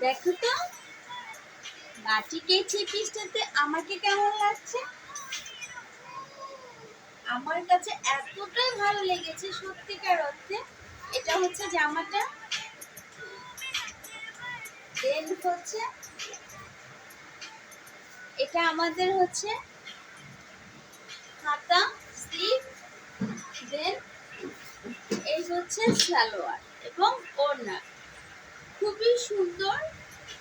দেখো তো বাটিক এই থ্রি পিসটাতে আমাকে কেমন লাগছে। আমার কাছে এতটাই ভালো লেগেছে সত্যিকার অর্থে। এটা হচ্ছে জামাটা, দেন হচ্ছে এটা আমাদের হচ্ছে হাতা স্লিভ, দেন এই হচ্ছে সালোয়ার এবং ওড়না। খুবই সুন্দর।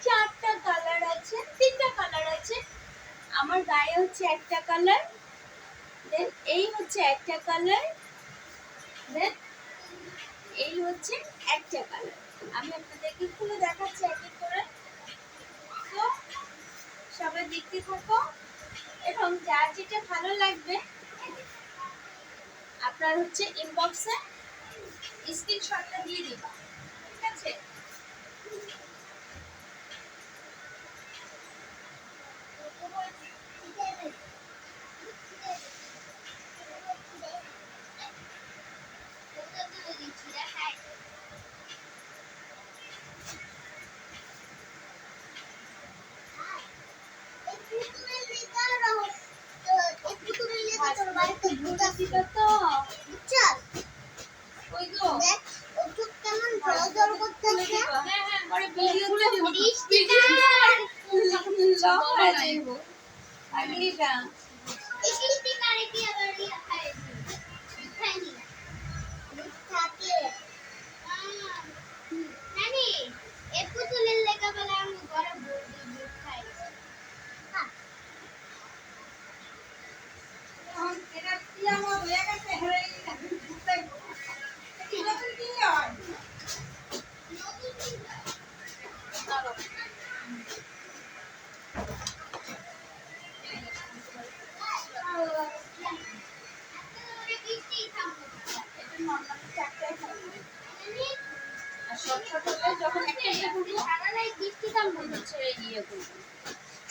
চারটা কালার আছে, তিনটা কালার আছে। আমার গায়ে হচ্ছে একটা কালার, দেন এই হচ্ছে একটা কালার, দেন এই হচ্ছে একটা কালার। আমি আপনাদেরকে খুলে দেখাচ্ছি এক এক করে। তো সবাই দেখতে থাকো এবং যার যেটা ভালো লাগবে আপনার হচ্ছে ইনবক্সে স্ক্রিনশটটা দিয়ে দিবা, ঠিক আছে?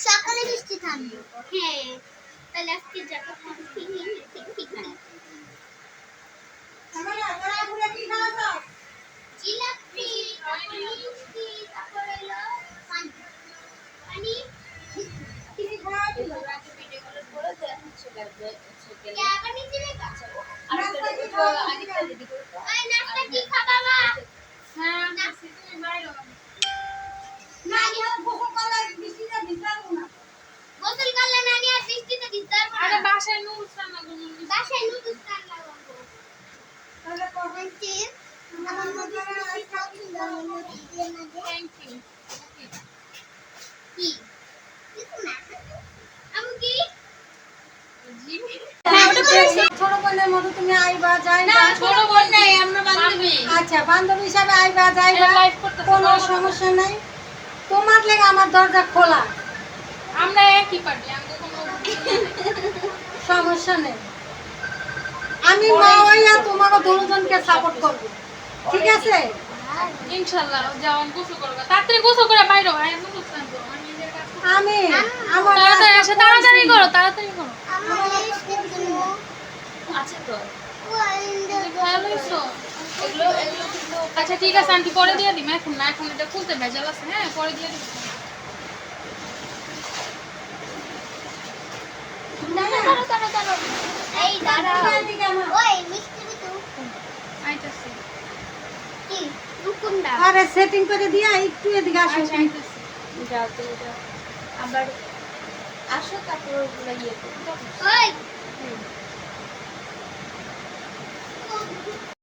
সকালে বৃষ্টি থামবে। হ্যাঁ, তাহলে আজকে যাবো। জিলাপি, মিষ্টি, তারপর হলো পানি। নাস্তা কি খাবা মা? গোসল করলে নানি আর বৃষ্টিতে ভিজতে পারবো না। আরে বাসায় নুডলস রান্না করব। বাসায় নুডলস রান্না করবো। তাহলে করবেন কি? আমার মধ্যে পছন্দ আমার দিয়ে না দে। Thank you. কি? কিছু না। আমু কি? জি ছোট বোনের মতো তুমি আইবা যাইবা। না, ছোট বোন নাই, আমরা বান্ধবী। আচ্ছা, বান্ধবী হিসাবে আইবা যাইবা, লাইভ করতে কোনো সমস্যা নাই। তোমার লেগে আমার দরজা খোলা, আমরা একই পার্টি, আমরা কোনো সমস্যা নেই। আমি মা হইয়া তোমাকে দুজনকে সাপোর্ট করবো, ঠিক আছে? ইনশাআল্লাহ যাওন গোসল করবা। তাড়াতাড়ি গোসল করে বাইরে হয় নুডলস রান্না করব। আমি নিজের কাছে আমি আমার তাড়াতাড়ি এসে তাড়াতাড়ি করো, তাড়াতাড়ি করো। আমার লিস্টে দিন। আছে তো ভালো হইছো। এগুলো কিন্তু আচ্ছা ঠিক আছে, আন্টি পরে দিয়ে দিম, এখন না, এখন এটা খুলতে ভেজাল আছে। হ্যাঁ, পরে দিয়ে দিম। দাঁড়াও। এই দাঁড়াও। ওই মিষ্টি তো আইতাছি। কি? রুকুন্ডা। আরে সেটিং করে দিয়া একটু এদিকে আসো। আচ্ছা আইতাছি। যাও তো যাও, আবার আসো তারপর ওগুলো ইয়ে করো। ওই